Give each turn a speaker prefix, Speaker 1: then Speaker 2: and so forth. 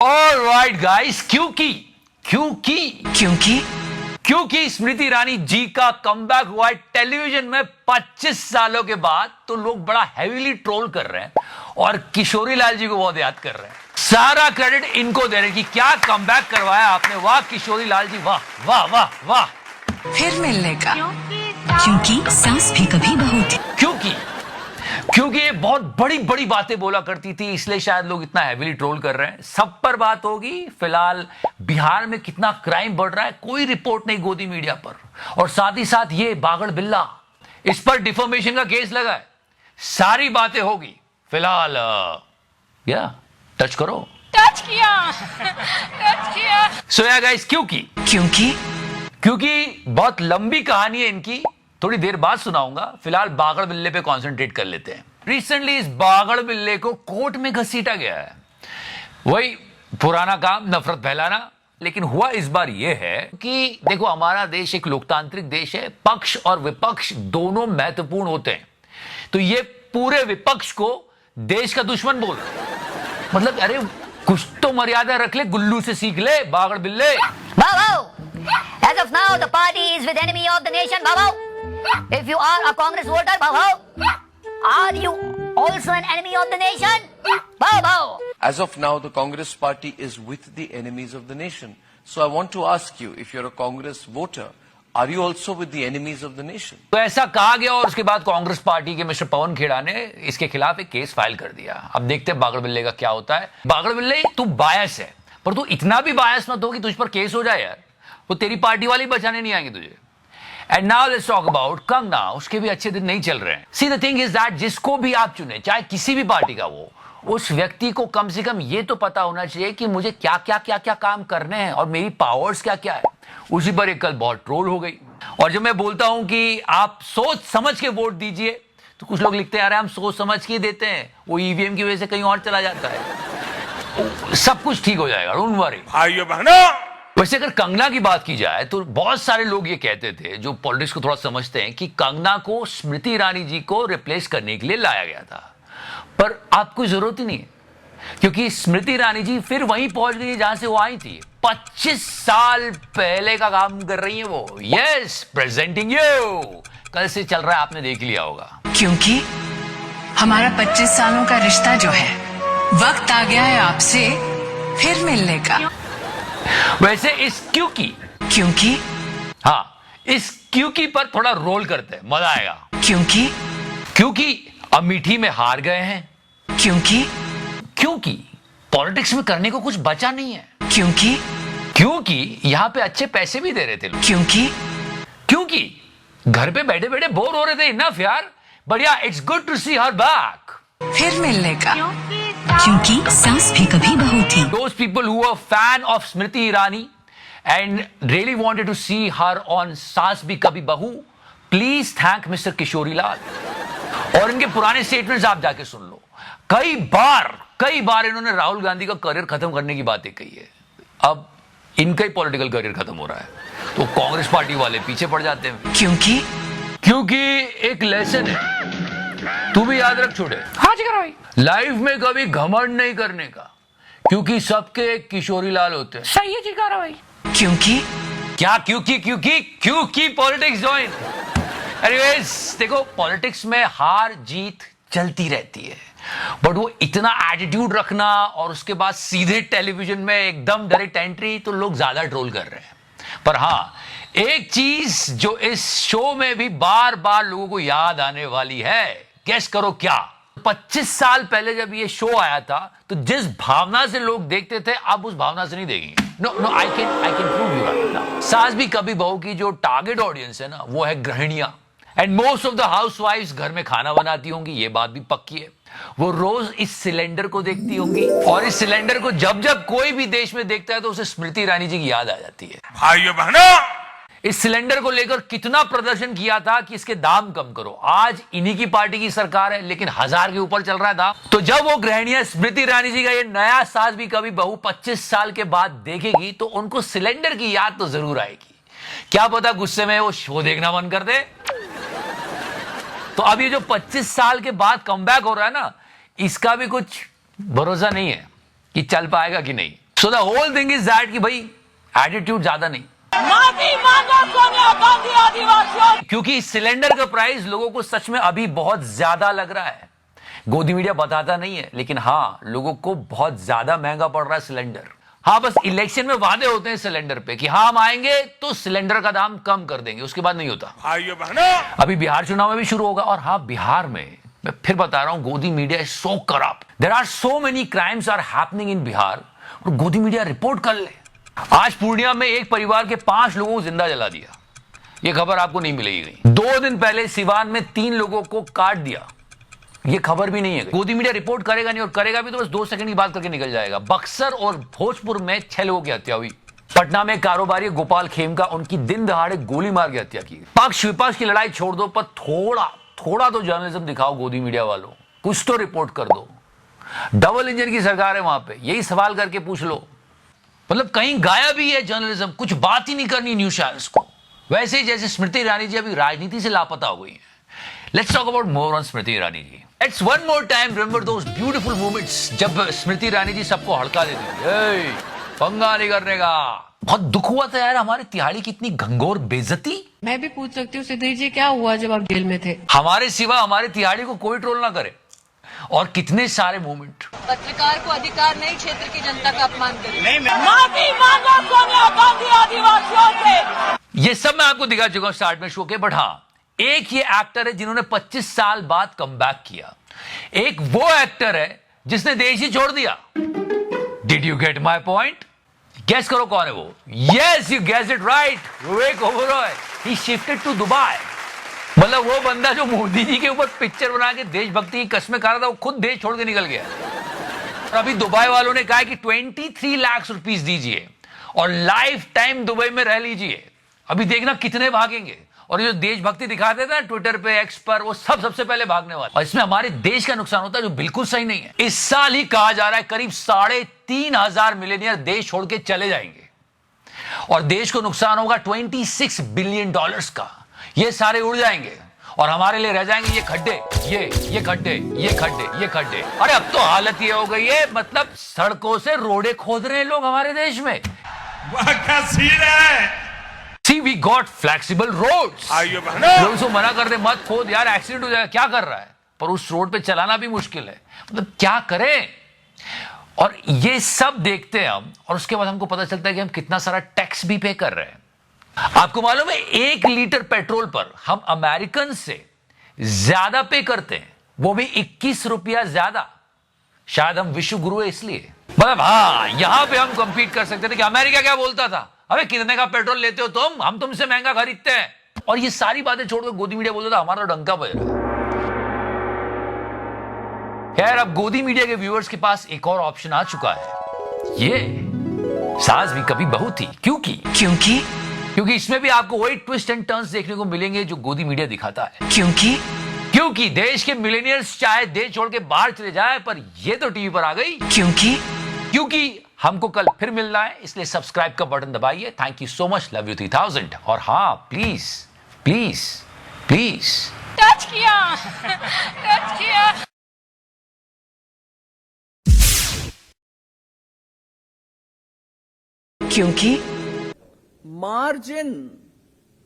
Speaker 1: Alright guys, क्योंकि स्मृति ईरानी जी का comeback हुआ है टेलीविजन में 25 सालों के बाद, तो लोग बड़ा हेवीली ट्रोल कर रहे हैं और किशोरी लाल जी को बहुत याद कर रहे हैं। सारा क्रेडिट इनको दे रहे हैं कि क्या कमबैक करवाया आपने, वाह किशोरी लाल जी, वाह वाह वाह वाह।
Speaker 2: फिर मिलने का, क्योंकि सास भी कभी बहू थी।
Speaker 1: क्योंकि ये बहुत बड़ी बड़ी बातें बोला करती थी, इसलिए शायद लोग इतना हेवीली ट्रोल कर रहे हैं। सब पर बात होगी। फिलहाल बिहार में कितना क्राइम बढ़ रहा है, कोई रिपोर्ट नहीं गोदी मीडिया पर, और साथ ही साथ ये बागड़ बिल्ला, इस पर डिफॉर्मेशन का केस लगा है। सारी बातें होगी। फिलहाल या टच करो,
Speaker 3: टच किया
Speaker 1: सो या गाइस, क्योंकि बहुत लंबी कहानी है इनकी, थोड़ी देर बाद सुनाऊंगा। फिलहाल बागड़ बिल्ले पे कंसंट्रेट कर लेते हैं। रिसेंटली इस बागड़ बिल्ले को कोर्ट में घसीटा गया है। वही पुराना काम, नफरत फैलाना। लेकिन हुआ इस बार यह है कि देखो, हमारा देश एक लोकतांत्रिक देश है, पक्ष और विपक्ष दोनों महत्वपूर्ण होते हैं। तो ये पूरे विपक्ष को देश का दुश्मन बोल रहे हैं। मतलब अरे कुछ तो मर्यादा रख ले, गुल्लू से सीख ले बागड़ बिल्ले।
Speaker 4: As of now, the party is with enemy of the nation, Baba. If you are a Congress voter, Baba, are you also an enemy of the nation? Baba.
Speaker 5: As of now, the Congress party is with the enemies of the nation. So I want to ask you, if you're a Congress voter, are you also with the enemies of the nation?
Speaker 1: तो ऐसा कहा गया और उसके बाद Congress party के mister Pawan Khera ने इसके खिलाफ एक केस फाइल कर दिया। अब देखते हैं बागड़ बिल्ले का क्या होता है। बागड़ बिल्ले, तू बायस है, पर तू इतना भी बायस मत हो कि तुझ पर केस हो जाए यार। वो तेरी पार्टी वाले ही बचाने नहीं आएंगे तुझे। And now let's talk about Kangana. उसके भी अच्छे दिन नहीं चल रहे हैं। See the thing is that जिसको भी आप चुने, चाहे किसी भी पार्टी का वो, उस व्यक्ति को कम से कम ये तो पता होना चाहिए कि मुझे क्या क्या काम करने हैं और मेरी पावर्स क्या क्या है। उसी पर एक कल बहुत ट्रोल हो गई। और जब मैं बोलता हूं कि आप सोच समझ के वोट दीजिए, तो कुछ लोग लिखते हैं अरे हम सोच समझ के देते हैं, वो ईवीएम की वजह से कहीं और चला जाता है, सब कुछ ठीक हो जाएगा, डोंट वरी।
Speaker 6: भाइयों बहनों,
Speaker 1: वैसे अगर कंगना की बात की जाए तो बहुत सारे लोग ये कहते थे, जो पॉलिटिक्स को थोड़ा समझते हैं, कि कंगना को स्मृति ईरानी जी को रिप्लेस करने के लिए लाया गया था। पर आपको जरूरत ही नहीं है, क्योंकि स्मृति ईरानी जी फिर वहीं पहुंच गई जहां से वो आई थी। 25 साल पहले का काम कर रही है वो। Yes, presenting you. कल से चल रहा है, आपने देख लिया होगा।
Speaker 2: क्योंकि हमारा 25 सालों का रिश्ता जो है, वक्त आ गया है आपसे फिर मिलने का।
Speaker 1: वैसे इस क्योंकि इस क्योंकि पर थोड़ा रोल करते हैं, मजा आएगा। क्योंकि अमेठी में हार गए हैं। क्योंकि पॉलिटिक्स में करने को कुछ बचा नहीं है। क्योंकि यहां पे अच्छे पैसे भी दे रहे थे लोग। क्योंकि घर पे बैठे बैठे बोर हो रहे थे। इनफ यार, बढ़िया। It's good to see her back.
Speaker 2: फिर मिलने का, क्योंकि सास भी कभी बहू थी।
Speaker 1: Those people who were fan of Smriti Irani and really wanted to see her on सास भी कभी बहू, please thank Mr. Kishori Lal. और इनके पुराने स्टेटमेंट्स आप जाके सुन लो। कई बार इन्होंने राहुल गांधी का करियर खत्म करने की बातें कही है। अब इनका ही पॉलिटिकल करियर खत्म हो रहा है, तो कांग्रेस पार्टी वाले पीछे पड़ जाते हैं। क्योंकि एक लेसन है, तू भी याद रख छोटे।
Speaker 3: हाँ जी करो भाई।
Speaker 1: लाइफ में कभी घमंड नहीं करने का, क्योंकि सबके किशोरी लाल होते हैं।
Speaker 3: सही है जी करो भाई।
Speaker 1: क्योंकि पॉलिटिक्स ज्वाइन। एनीवेज, देखो पॉलिटिक्स में हार जीत चलती रहती है, बट वो इतना एटीट्यूड रखना और उसके बाद सीधे टेलीविजन में एकदम डायरेक्ट एंट्री, तो लोग ज्यादा ट्रोल कर रहे हैं। पर हाँ, एक चीज जो इस शो में भी बार बार लोगों को याद आने वाली है, गेस करो क्या। 25 साल पहले जब ये शो आया था, तो जिस भावना से लोग देखते थे, अब उस भावना से नहीं देखेंगे। No I can prove you right now. सास भी कभी बहू की जो टारगेट ऑडियंस है ना, वो है गृहिणियां। एंड मोस्ट ऑफ द हाउसवाइफ्स घर में खाना बनाती होंगी, ये बात भी पक्की है। वो रोज इस सिलेंडर को देखती होंगी, और इस सिलेंडर को जब जब कोई भी देश में देखता है, तो उसे स्मृति ईरानी जी की याद आ जाती है।
Speaker 6: भाइयों बहनों,
Speaker 1: इस सिलेंडर को लेकर कितना प्रदर्शन किया था कि इसके दाम कम करो। आज इन्हीं की पार्टी की सरकार है, लेकिन 1000 के ऊपर चल रहा है दाम। तो जब वो गृहिणियां स्मृति ईरानी जी का ये नया सास भी कभी बहू 25 साल के बाद देखेगी, तो उनको सिलेंडर की याद तो जरूर आएगी। क्या पता गुस्से में वो शो देखना बंद कर दे। तो अब ये जो 25 साल के बाद कमबैक हो रहा है ना, इसका भी कुछ भरोसा नहीं है कि चल पाएगा कि नहीं। So the whole thing is that कि भाई एटीट्यूड ज्यादा नहीं,
Speaker 3: माफी मांगो सोनिया गांधी आदिवासियों।
Speaker 1: क्योंकि सिलेंडर का प्राइस लोगों को सच में अभी बहुत ज्यादा लग रहा है। गोदी मीडिया बताता नहीं है, लेकिन हाँ, लोगों को बहुत ज्यादा महंगा पड़ रहा है सिलेंडर। हाँ, बस इलेक्शन में वादे होते हैं सिलेंडर पे कि हाँ हम आएंगे तो सिलेंडर का दाम कम कर देंगे, उसके बाद नहीं होता।
Speaker 6: भाइयों बहनों,
Speaker 1: अभी बिहार चुनाव में भी शुरू होगा। और हाँ, बिहार में मैं फिर बता रहा हूं, godi media is so corrupt. There are so many crimes are happening in Bihar, और गोदी मीडिया रिपोर्ट कर ले। आज पूर्णिया में एक परिवार के 5 लोगों को जिंदा जला दिया। यह खबर आपको नहीं मिलेगी कहीं। 2 दिन पहले सिवान में 3 लोगों को काट दिया, यह खबर भी नहीं है। गोदी मीडिया रिपोर्ट करेगा नहीं, और करेगा भी तो बस 2 सेकंड की बात करके निकल जाएगा। बक्सर और भोजपुर में 6 लोगों की हत्या हुई। पटना में कारोबारी गोपाल खेमका, उनकी दिन दहाड़े गोली मार के हत्या की। पक्ष विपक्ष की लड़ाई छोड़ दो, पर थोड़ा तो जर्नलिज्म दिखाओ गोदी मीडिया वालों, कुछ तो रिपोर्ट कर दो। डबल इंजन की सरकार है वहां पे, यही सवाल करके पूछ लो। मतलब कहीं गायब ही है जर्नलिज्म, कुछ बात ही नहीं करनी न्यूज चैनल्स को। वैसे ही जैसे स्मृति ईरानी जी अभी राजनीति से लापता हो गई है। Let's talk about more on Smriti Irani ji. Let's one more time remember those beautiful moments जब स्मृति ईरानी जी सबको हड़का देती थी, पंगा नहीं करने का। बहुत दुख हुआ था यार, हमारे तिहाड़ी की इतनी घंघोर बेइज्जती।
Speaker 7: मैं भी पूछ सकती हूँ सिद्धि जी, क्या हुआ जब आप जेल में थे?
Speaker 1: हमारे सिवा हमारे तिहाड़ी को कोई ट्रोल ना करे। और कितने सारे मोमेंट।
Speaker 7: पत्रकार को अधिकार नहीं क्षेत्र की जनता का अपमान करे।
Speaker 3: माफी मांगो सोनिया गांधी आदिवासियों से।
Speaker 1: ये सब मैं आपको दिखा चुका हूं स्टार्ट में शो के। बट हाँ, एक ये एक्टर है जिन्होंने 25 साल बाद कमबैक किया। एक वो एक्टर है जिसने देश ही छोड़ दिया। Did you get my point? Guess करो कौन है वो। Yes, you guess it right, Vivek Oberoi. He shifted to Dubai. मतलब वो बंदा जो मोदी जी के ऊपर पिक्चर बना के देशभक्ति की कस्में खा रहा था, वो खुद देश छोड़ के निकल गया। और अभी दुबई वालों ने कहा कि 23 लाख रुपीस दीजिए और लाइफ टाइम दुबई में रह लीजिए। अभी देखना कितने भागेंगे। और जो देशभक्ति दिखाते थे ना ट्विटर पे, एक्स पर, वो सब सबसे पहले भागने वाले। और इसमें हमारे देश का नुकसान होता है, जो बिल्कुल सही नहीं है। इस साल ही कहा जा रहा है करीब 3,500 मिलियनियर देश छोड़ के चले जाएंगे, और देश को नुकसान होगा $26 बिलियन का। ये सारे उड़ जाएंगे और हमारे लिए रह जाएंगे ये खड्डे, ये खड्डे, ये खड्डे, ये खड्डे। अरे अब तो हालत ये हो गई है, मतलब सड़कों से रोडे खोद रहे हैं लोग हमारे देश में।
Speaker 6: वह क्या सीन है?
Speaker 1: See, we got flexible roads.
Speaker 6: भाइयों बहनों,
Speaker 1: लोग उसको मना कर दे, मत खोद यार, एक्सीडेंट हो जाएगा। क्या कर रहा है? पर उस रोड पे चलाना भी मुश्किल है। मतलब क्या करें? और ये सब देखते हैं हम, और उसके बाद हमको पता चलता है कि हम कितना सारा टैक्स भी पे कर रहे हैं। आपको मालूम है 1 लीटर पेट्रोल पर हम अमेरिकन से ज्यादा पे करते हैं, वो भी 21 रुपया ज्यादा। शायद हम विश्व गुरु है इसलिए। मतलब हाँ, यहां पे हम कंपीट कर सकते थे कि अमेरिका क्या बोलता था, अबे कितने का पेट्रोल लेते हो तुम, हम तुमसे महंगा खरीदते हैं। और ये सारी बातें छोड़कर गोदी मीडिया बोलता था हमारा डंका बज रहा है। खैर, अब गोदी मीडिया के व्यूअर्स के पास एक और ऑप्शन आ चुका है। ये सास भी कभी बहू थी। क्योंकि इसमें भी आपको वही ट्विस्ट एंड टर्न्स देखने को मिलेंगे जो गोदी मीडिया दिखाता है। क्योंकि देश के मिलेनियर्स चाहे देश छोड़ के बाहर चले जाए, पर ये तो टीवी पर आ गई। क्योंकि हमको कल फिर मिलना है, इसलिए सब्सक्राइब का बटन दबाइए। Thank you so much, love you 3000। और हाँ, प्लीज प्लीज प्लीज
Speaker 3: टच किया।
Speaker 2: क्योंकि
Speaker 8: margin